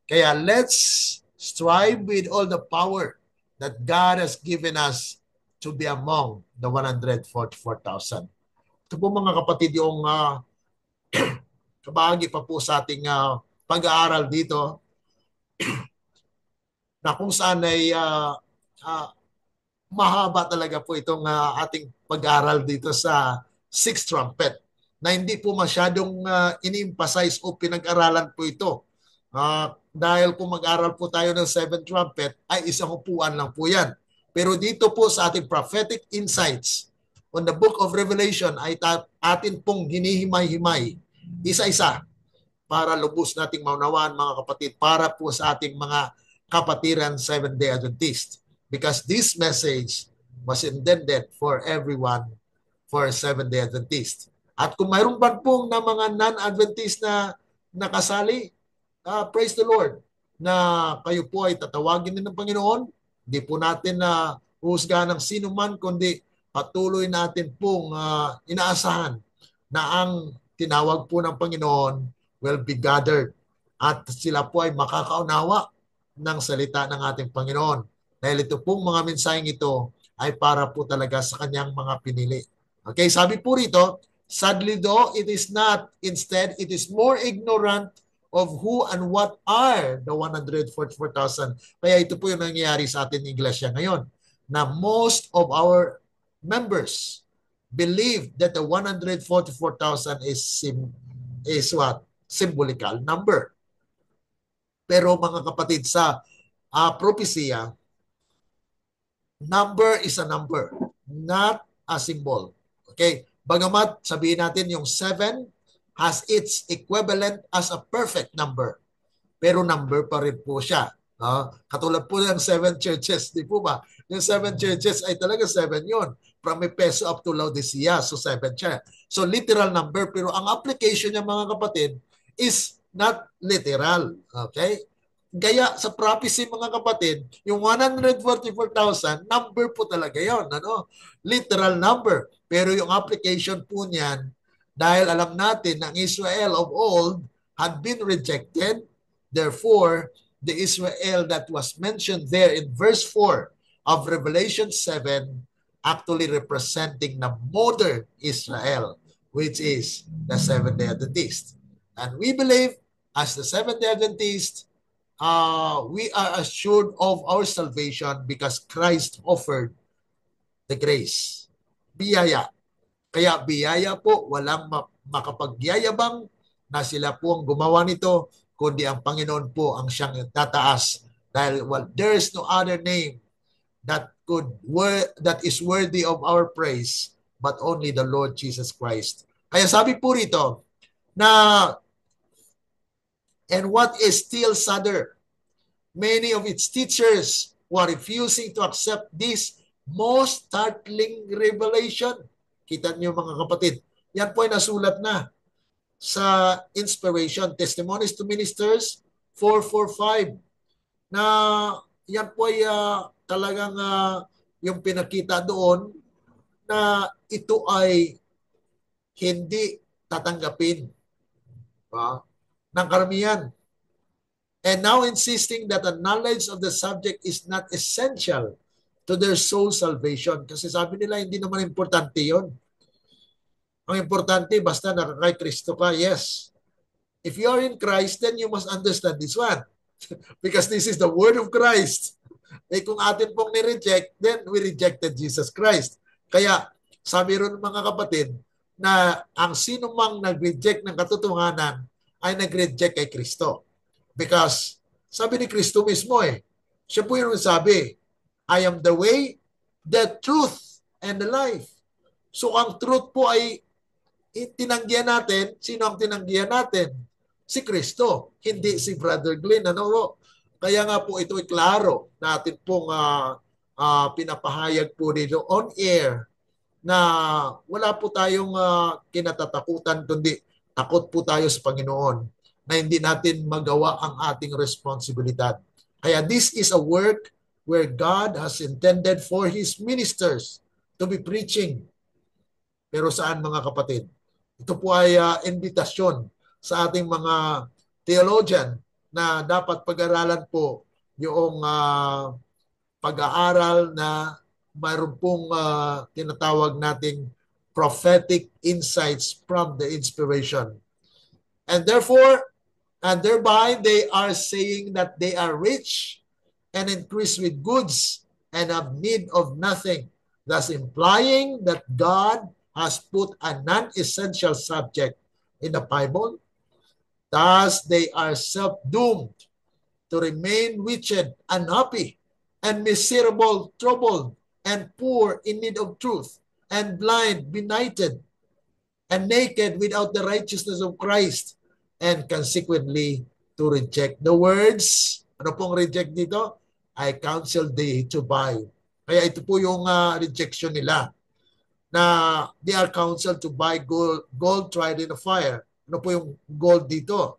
Kaya let's strive with all the power that God has given us to be among the 144,000. Ito po mga kapatid yung kabahagi pa po sa ating pag-aaral dito, na kung saan ay mahaba talaga po itong ating pag-aaral dito sa sixth trumpet, na hindi po masyadong ini-emphasize o pinag-aralan po ito. Dahil kung mag-aral po tayo ng seventh trumpet, ay isang upuan lang po yan. Pero dito po sa ating prophetic insights on the book of Revelation ay atin pong hinihimay-himay, isa-isa, para lubos nating maunawaan mga kapatid, para po sa ating mga kapatiran Seventh-day Adventist. Because this message was intended for everyone, for Seventh-day Adventist. At kung mayroon ba pong na mga non-Adventist na nakasali, praise the Lord, na kayo po ay tatawagin din ng Panginoon. Hindi po natin na husgahan ng sino man, kundi patuloy natin pong inaasahan na ang tinawag po ng Panginoon will be gathered at sila po ay makakaunawa ng salita ng ating Panginoon. Dahil ito pong mga mensaheng ito ay para po talaga sa kanyang mga pinili. Okay, sabi po rito, sadly though, it is not. Instead, it is more ignorant of who and what are the 144,000. Kaya ito po yung nangyayari sa ating iglesia ngayon, na most of our members believe that the 144,000 is what? Symbolical number. Pero mga kapatid, sa propesya, number is a number, not a symbol. Okay? Bagamat sabihin natin yung 7 has its equivalent as a perfect number. Pero number pa rin po siya. Katulad po ng 7 churches, di po ba? Yung 7 churches ay talaga 7 yun. From Efeso up to Laodicea, so 7 siya. So literal number, pero ang application niya mga kapatid is not literal. Okay? Gaya sa prophecy mga kapatid, yung 144,000, number po talaga yon, ano? Literal number. Pero yung application po niyan, dahil alam natin ang Israel of old had been rejected, therefore, the Israel that was mentioned there in verse 4 of Revelation 7 actually representing the modern Israel, which is the Seventh-day Adventist. And we believe as the Seventh-day Adventist, we are assured of our salvation because Christ offered the grace. Biyaya. Kaya biyaya po, walang makapagyayabang na sila po ang gumawa nito, kundi ang Panginoon po ang siyang tataas. Dahil there is no other name that is worthy of our praise but only the Lord Jesus Christ. Kaya sabi po rito na, and what is still sadder, many of its teachers were refusing to accept this most startling revelation. Kita niyo mga kapatid, yan po ay nasulat na sa Inspiration, Testimonies to Ministers 445, na yan po ay talagang yung pinakita doon na ito ay hindi tatanggapin ng karamihan. And now insisting that the knowledge of the subject is not essential to their soul salvation. Kasi sabi nila, hindi naman importante yon. Ang importante, basta nakakay Kristo ka, yes. If you are in Christ, then you must understand this one. Because this is the word of Christ. Eh kung atin pong ni-reject, then we rejected Jesus Christ. Kaya sabi rin mga kapatid na ang sino mang nag-reject ng katotohanan ay nag-reject kay Kristo. Because sabi ni Kristo mismo siya po yung sabi, I am the way, the truth, and the life. So ang truth po ay tinanggihan natin. Sino ang tinanggihan natin? Si Kristo, hindi si Brother Glenn. Ano? Kaya nga po ito ay klaro natin pong pinapahayag po dito on air na wala po tayong kinatatakutan, kundi takot po tayo sa Panginoon na hindi natin magawa ang ating responsibilidad. Kaya this is a work where God has intended for His ministers to be preaching. Pero saan mga kapatid? Ito po ay invitasyon sa ating mga theologian na dapat pag-aralan po yung pag-aaral na mayroon pong tinatawag nating prophetic insights from the inspiration. And therefore, and thereby they are saying that they are rich and increased with goods and have need of nothing, thus implying that God has put a non-essential subject in the Bible. Thus, they are self-doomed to remain wretched, unhappy, and miserable, troubled, and poor in need of truth, and blind, benighted, and naked without the righteousness of Christ, and consequently to reject the words. Ano pong reject dito? I counsel thee to buy. Kaya ito po yung rejection nila, na they are counseled to buy gold tried in a fire. Ano po yung gold dito?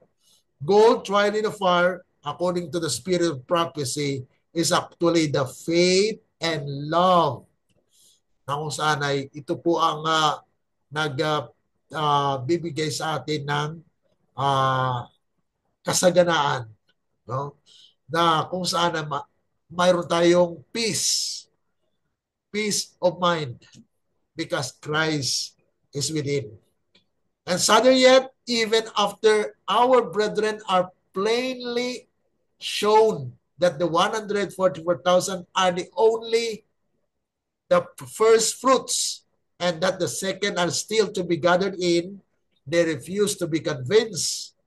Gold tried in a fire, according to the spirit of prophecy, is actually the faith and love. Na kung saan ay ito po ang nagbibigay sa atin ng kasaganaan. No? na kung saan na mayroon tayong peace of mind because Christ is within. And sadder yet, even after our brethren are plainly shown that the 144,000 are the first fruits, and that the second are still to be gathered in, they refuse to be convinced,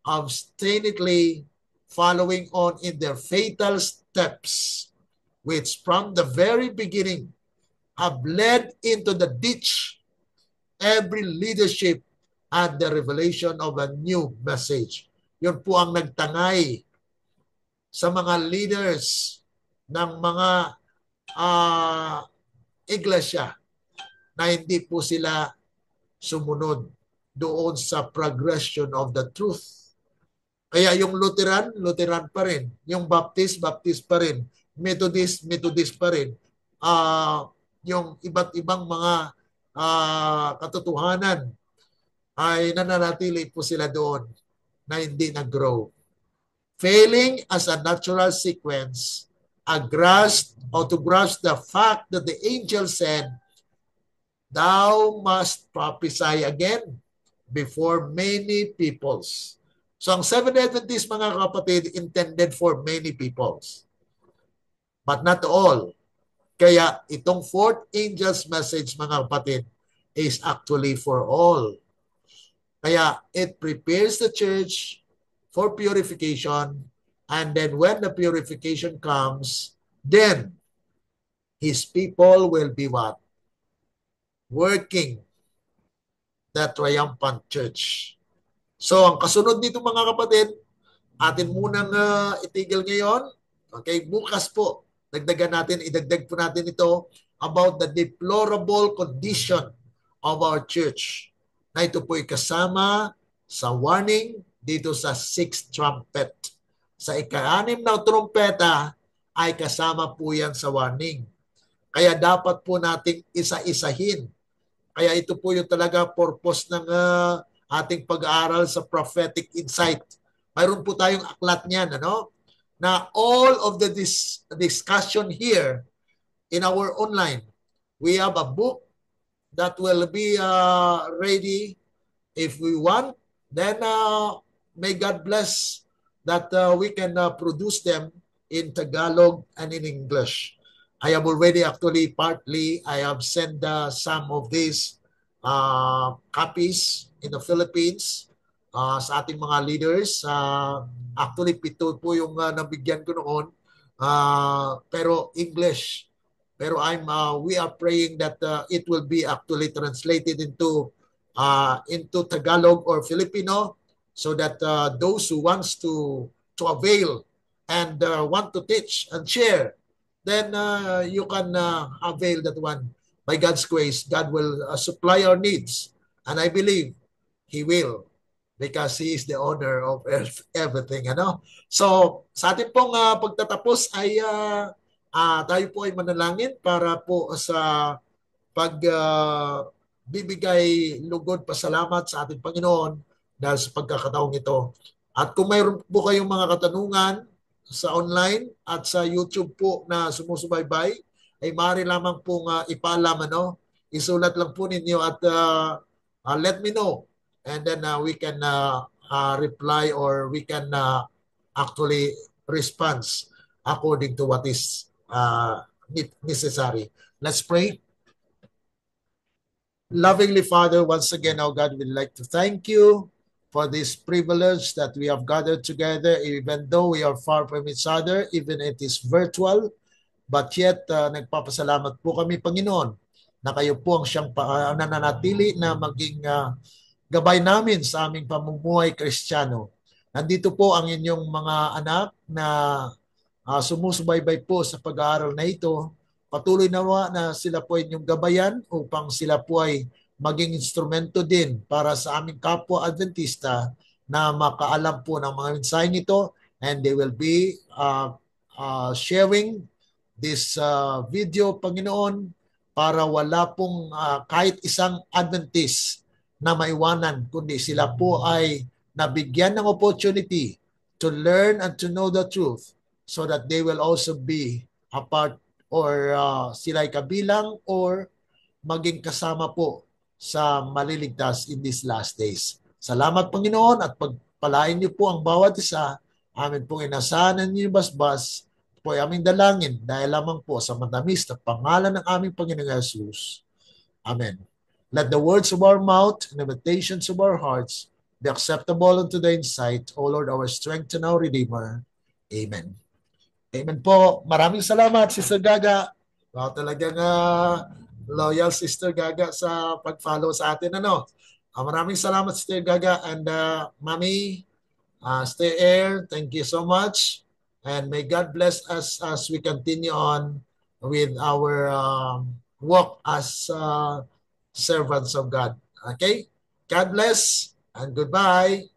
obstinately following on in their fatal steps, which from the very beginning have led into the ditch every leadership and the revelation of a new message. Yun po ang nagtangay sa mga leaders ng mga iglesia na hindi po sila sumunod doon sa progression of the truth. Kaya yung Lutheran pa rin. Yung Baptist pa rin. Methodist pa rin. Yung iba't ibang mga katotohanan ay nananatili po sila doon na hindi nag-grow. Failing as a natural sequence, to grasp the fact that the angel said, "Thou must prophesy again before many peoples." So ang Seventh-day Adventist, mga kapatid, intended for many peoples, but not all. Kaya itong fourth angel's message, mga kapatid, is actually for all. Kaya it prepares the church for purification, and then when the purification comes, then his people will be what? Working the triumphant church. So ang kasunod nito, mga kapatid, atin munang itigil ngayon. Okay, bukas po, idagdag po natin ito about the deplorable condition of our church. Na ito po ay kasama sa warning dito sa sixth trumpet. Sa ika-6 na trumpeta ay kasama po yan sa warning. Kaya dapat po nating isa-isahin. Kaya ito po yung talaga purpose ng ating pag-aaral sa prophetic insight. Mayroon po tayong aklat niyan, ano? Na all of the discussion here in our online, we have a book that will be ready if we want. Then may God bless that we can produce them in Tagalog and in English. I have already I have sent some of these copies in the Philippines sa ating mga leaders. Actually, 7 po yung nabigyan ko noon, pero English. Pero we are praying that it will be actually translated into Tagalog or Filipino, so that those who wants to avail and want to teach and share, then you can avail that one. By God's grace, God will supply our needs. And I believe He will, because He is the owner of everything. Ano? So, sa ating pong pagtatapos ay tayo po ay manalangin para po sa bibigay lugod pasalamat sa ating Panginoon dahil sa pagkakataong ito. At kung mayroon po kayong mga katanungan sa online at sa YouTube po na sumusubaybay, ay maaari lamang pong ipaalam, ano? Isulat lang po ninyo at let me know. And then we can reply, or we can actually respond according to what is necessary. Let's pray. Lovingly Father, once again, oh God, we'd like to thank you for this privilege that we have gathered together, even though we are far from each other, even if it is virtual. But yet, nagpapasalamat po kami, Panginoon, na kayo po ang siyang nananatili na maging gabay namin sa aming pamumuhay Kristiyano. Nandito po ang inyong mga anak na sumusubaybay po sa pag-aaral na ito. Patuloy na sila po inyong gabayan upang sila po ay maging instrumento din para sa aming kapwa Adventista na makaalam po ng mga mensaheng ito, and they will be sharing this video, Panginoon, para wala pong kahit isang Adventist na maiwanan, kundi sila po ay nabigyan ng opportunity to learn and to know the truth, so that they will also be a part or sila'y kabilang or maging kasama po sa maliligtas in these last days. Salamat Panginoon at pagpalain niyo po ang bawat isa. Amin pong inasahan niyo basbas po ay aming dalangin dahil lamang po sa matamis na pangalan ng aming Panginoong Jesus. Amen. Let the words of our mouth and the meditations of our hearts be acceptable unto thy sight, O Lord, our strength and our Redeemer. Amen. Amen po. Maraming salamat, Sister Gaga. Wow, talagang loyal Sister Gaga sa pag-follow sa atin. Maraming salamat, Sister Gaga. And Mami, Stay Air, thank you so much. And may God bless us as we continue on with our walk as servants of God. Okay? God bless and goodbye.